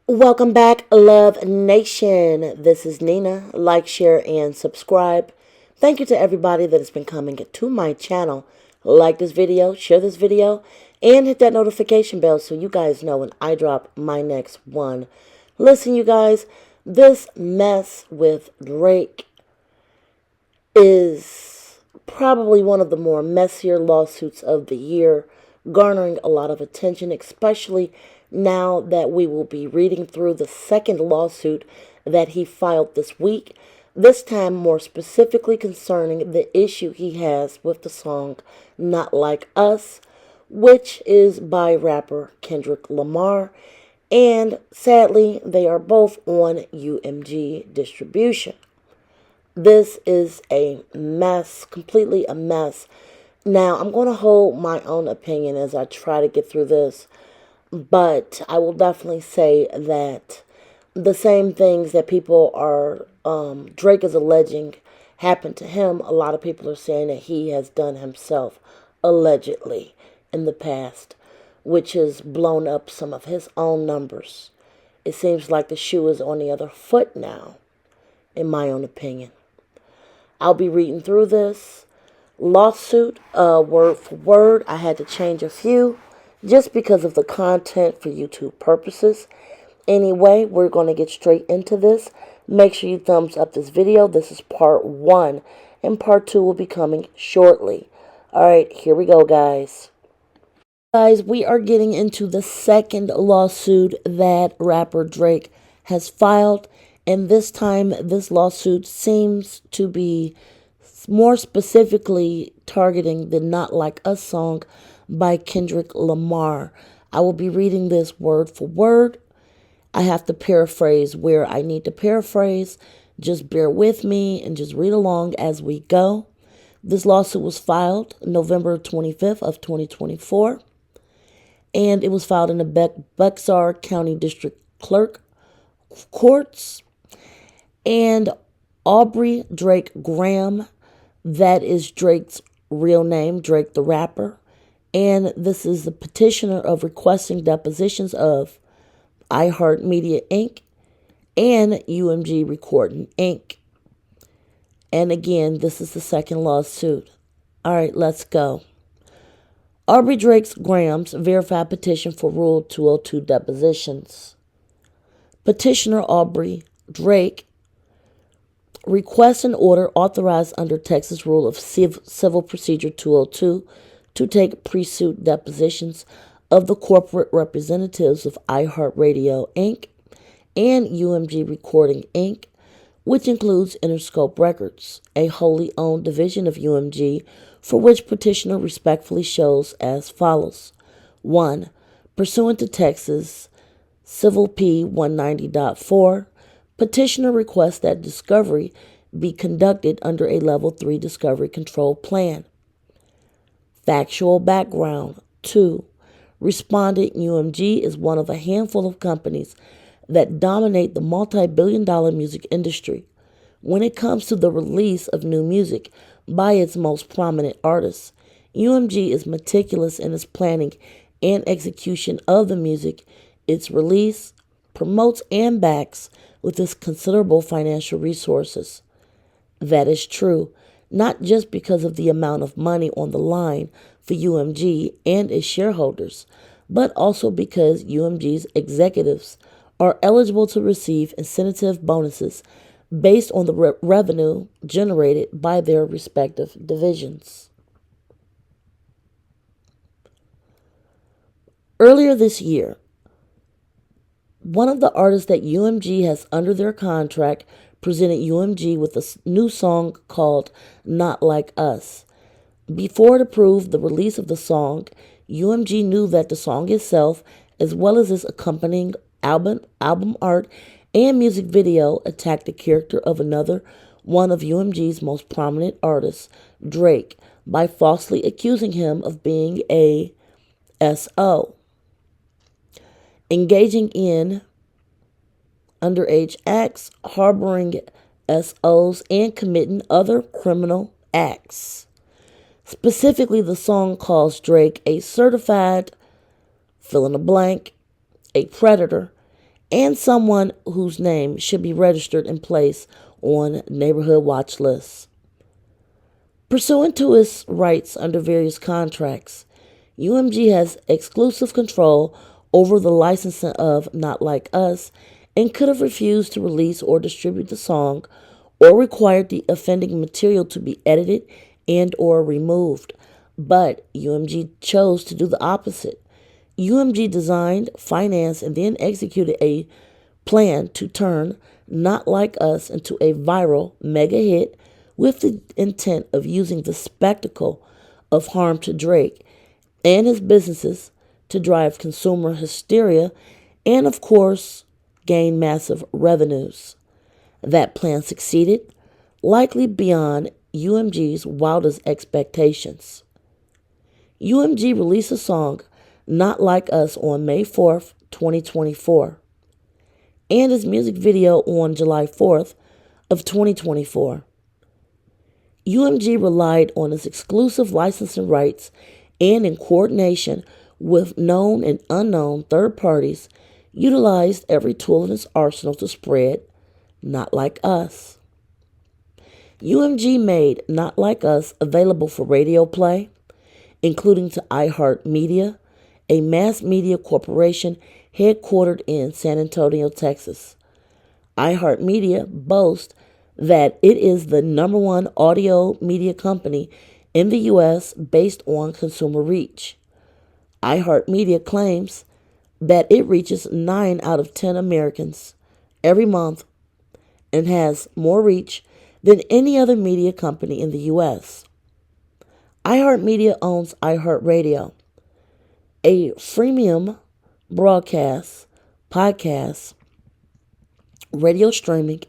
Welcome back, Love Nation. This is Nina. Like, share, and subscribe. Thank you to everybody that has been coming to my channel. Like this video, share this video, and hit that notification bell so you guys know when I drop my next one. Listen, you guys, this mess with Drake is probably one of the more messier lawsuits of the year, garnering a lot of attention, especially now that we will be reading through the second lawsuit that he filed this week, this time more specifically concerning the issue he has with the song Not Like Us, which is by rapper Kendrick Lamar, and sadly, they are both on UMG distribution. This is a mess, completely a mess. Now, I'm going to hold my own opinion as I try to get through this, but I will definitely say that the same things that people are, Drake is alleging happened to him, a lot of people are saying that he has done himself, allegedly, in the past, which has blown up some of his own numbers. It seems like the shoe is on the other foot now, in my own opinion. I'll be reading through this lawsuit word for word. I had to change a few just because of the content for YouTube purposes. Anyway, we're going to get straight into this. Make sure you thumbs up this video. This is part 1, and part 2 will be coming shortly. Alright, here we go, guys. Guys, we are getting into the second lawsuit that rapper Drake has filed. And this time, this lawsuit seems to be more specifically targeting the Not Like Us song by Kendrick Lamar. I will be reading this word for word. I have to paraphrase where I need to paraphrase. Just bear with me and just read along as we go. This lawsuit was filed November 25th of 2024. And it was filed in the Bexar County District Clerk Courts. And Aubrey Drake Graham, that is Drake's real name, Drake the rapper. And this is the petitioner of requesting depositions of iHeartMedia Inc. and UMG Recording Inc. And again, this is the second lawsuit. All right, let's go. Aubrey Drake Graham's verified petition for Rule 202 depositions. Petitioner Aubrey Drake requests an order authorized under Texas Rule of Civil Procedure 202 to take pre-suit depositions of the corporate representatives of iHeartRadio Inc. and UMG Recording Inc., which includes Interscope Records, a wholly owned division of UMG, for which petitioner respectfully shows as follows. 1. Pursuant to Texas Civil P 190.4, petitioner requests that discovery be conducted under a Level 3 discovery control plan. Factual background. 2. Respondent UMG is one of a handful of companies that dominate the multi-billion-dollar music industry. When it comes to the release of new music by its most prominent artists, UMG is meticulous in its planning and execution of the music its release, promotes, and backs with its considerable financial resources. That is true, not just because of the amount of money on the line for UMG and its shareholders, but also because UMG's executives are eligible to receive incentive bonuses based on the revenue generated by their respective divisions. Earlier this year, one of the artists that UMG has under their contract presented UMG with a new song called Not Like Us. Before it approved the release of the song, UMG knew that the song itself, as well as its accompanying album art and music video, attacked the character of another one of UMG's most prominent artists, Drake, by falsely accusing him of being a SO, engaging in underage acts, harboring SOs, and committing other criminal acts. Specifically, the song calls Drake a certified fill in the blank, a predator, and someone whose name should be registered and placed on neighborhood watch lists. Pursuant to its rights under various contracts, UMG has exclusive control over the licensing of Not Like Us and could have refused to release or distribute the song or required the offending material to be edited and or removed. But UMG chose to do the opposite. UMG designed, financed, and then executed a plan to turn Not Like Us into a viral mega hit with the intent of using the spectacle of harm to Drake and his businesses to drive consumer hysteria and, of course, gain massive revenues. That plan succeeded, likely beyond UMG's wildest expectations. UMG released a song, Not Like Us, on May 4th, 2024, and his music video on July 4th of 2024. UMG relied on its exclusive licensing rights and in coordination with known and unknown third parties, utilized every tool in its arsenal to spread Not Like Us. UMG made Not Like Us available for radio play, including to iHeartMedia, a mass media corporation headquartered in San Antonio, Texas. iHeartMedia boasts that it is the #1 audio media company in the U.S. based on consumer reach. iHeartMedia claims that it reaches 9 out of 10 Americans every month and has more reach than any other media company in the U.S. iHeartMedia owns iHeartRadio, a freemium broadcast, podcast, radio streaming,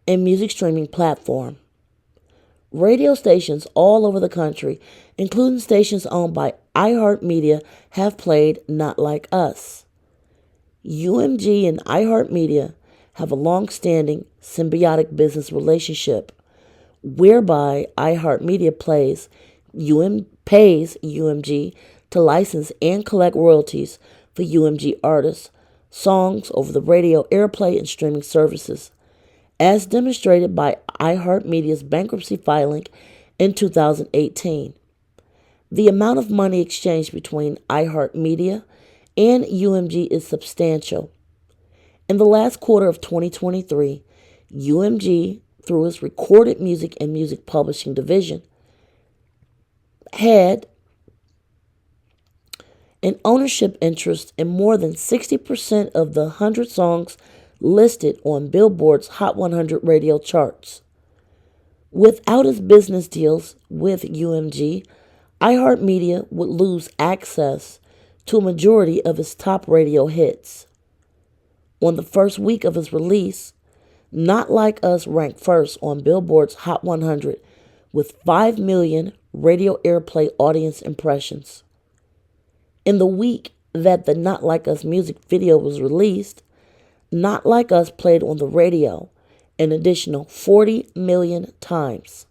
and music streaming platform. Radio stations all over the country, including stations owned by iHeartMedia, have played Not Like Us. UMG and iHeartMedia have a long-standing symbiotic business relationship whereby iHeartMedia pays UMG to license and collect royalties for UMG artists, songs over the radio, airplay, and streaming services, as demonstrated by iHeartMedia's bankruptcy filing in 2018. The amount of money exchanged between iHeartMedia and UMG is substantial. In the last quarter of 2023, UMG, through its recorded music and music publishing division, had an ownership interest in more than 60% of the 100 songs listed on Billboard's Hot 100 radio charts. Without its business deals with UMG, iHeartMedia would lose access to a majority of its top radio hits. On the first week of its release, Not Like Us ranked first on Billboard's Hot 100 with 5 million radio airplay audience impressions. In the week that the Not Like Us music video was released, Not Like Us played on the radio an additional 40 million times.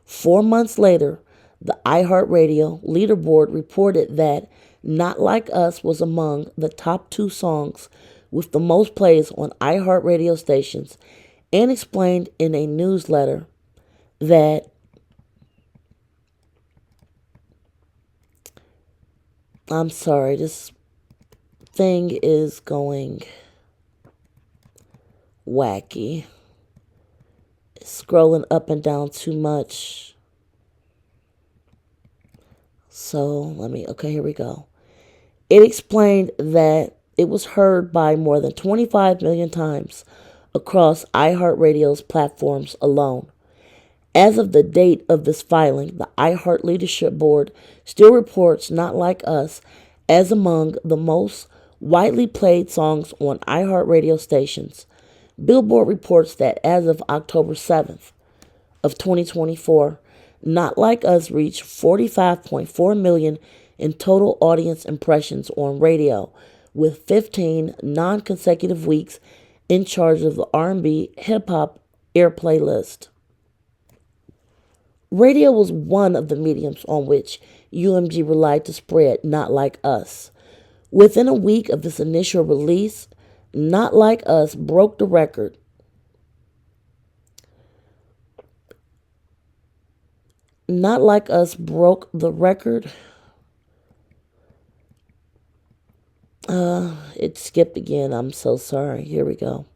4 months later, the iHeartRadio leaderboard reported that Not Like Us was among the top 2 songs with the most plays on iHeartRadio stations, and explained in a newsletter that I'm sorry, this thing is going wacky. It's scrolling up and down too much. So okay, here we go. It explained that it was heard by more than 25 million times across iHeartRadio's platforms alone. As of the date of this filing, the iHeart Leadership Board still reports Not Like Us as among the most widely played songs on iHeartRadio stations. Billboard reports that as of October 7th of 2024, Not Like Us reached 45.4 million in total audience impressions on radio, with 15 non-consecutive weeks in charge of the R&B hip-hop airplay list. Radio was one of the mediums on which UMG relied to spread Not Like Us. Within a week of its initial release, Not Like Us broke the record. Not Like Us broke the record. It skipped again. I'm so sorry. Here we go.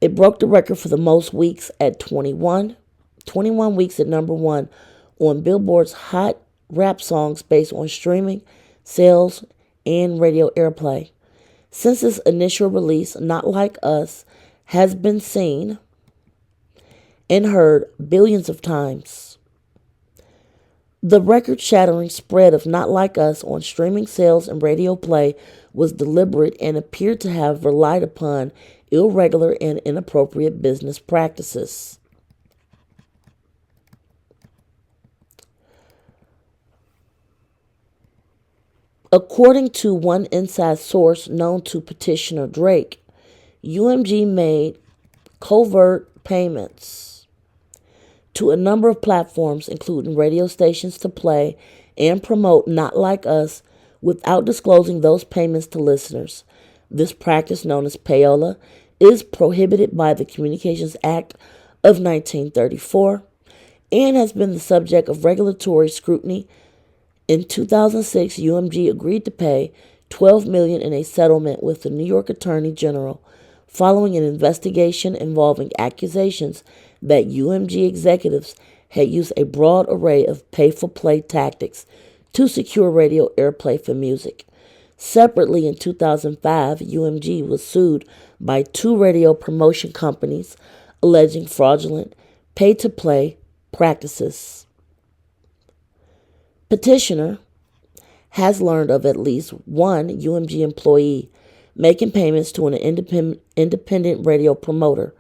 It broke the record for the most weeks at 21. 21 weeks at number one on Billboard's Hot Rap Songs based on streaming, sales, and radio airplay. Since its initial release, Not Like Us has been seen and heard billions of times. The record-shattering spread of Not Like Us on streaming sales and radio play was deliberate and appeared to have relied upon irregular and inappropriate business practices. According to one inside source known to petitioner Drake, UMG made covert payments to a number of platforms, including radio stations, to play and promote Not Like Us without disclosing those payments to listeners. This practice, known as payola, is prohibited by the Communications Act of 1934 and has been the subject of regulatory scrutiny. In 2006, UMG agreed to pay $12 million in a settlement with the New York Attorney General following an investigation involving accusations that UMG executives had used a broad array of pay-for-play tactics to secure radio airplay for music. Separately, in 2005, UMG was sued by two radio promotion companies alleging fraudulent pay-to-play practices. Petitioner has learned of at least one UMG employee making payments to an independent radio promoter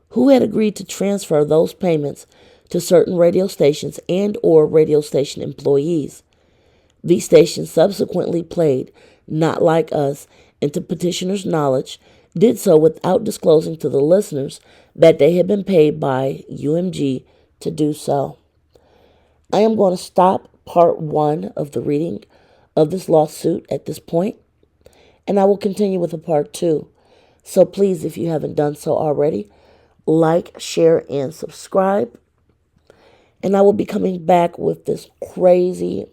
who had agreed to transfer those payments to certain radio stations and or radio station employees. These stations subsequently played Not Like Us, and to petitioner's knowledge, did so without disclosing to the listeners that they had been paid by UMG to do so. I am going to stop part one of the reading of this lawsuit at this point, and I will continue with a part two. So please, if you haven't done so already, like, share, and subscribe. And I will be coming back with this crazy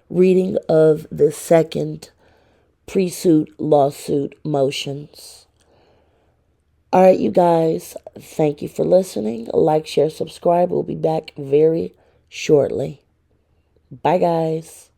reading of the second pre-suit lawsuit motions. All right, you guys, thank you for listening. Like, share, subscribe. We'll be back very shortly. Bye, guys.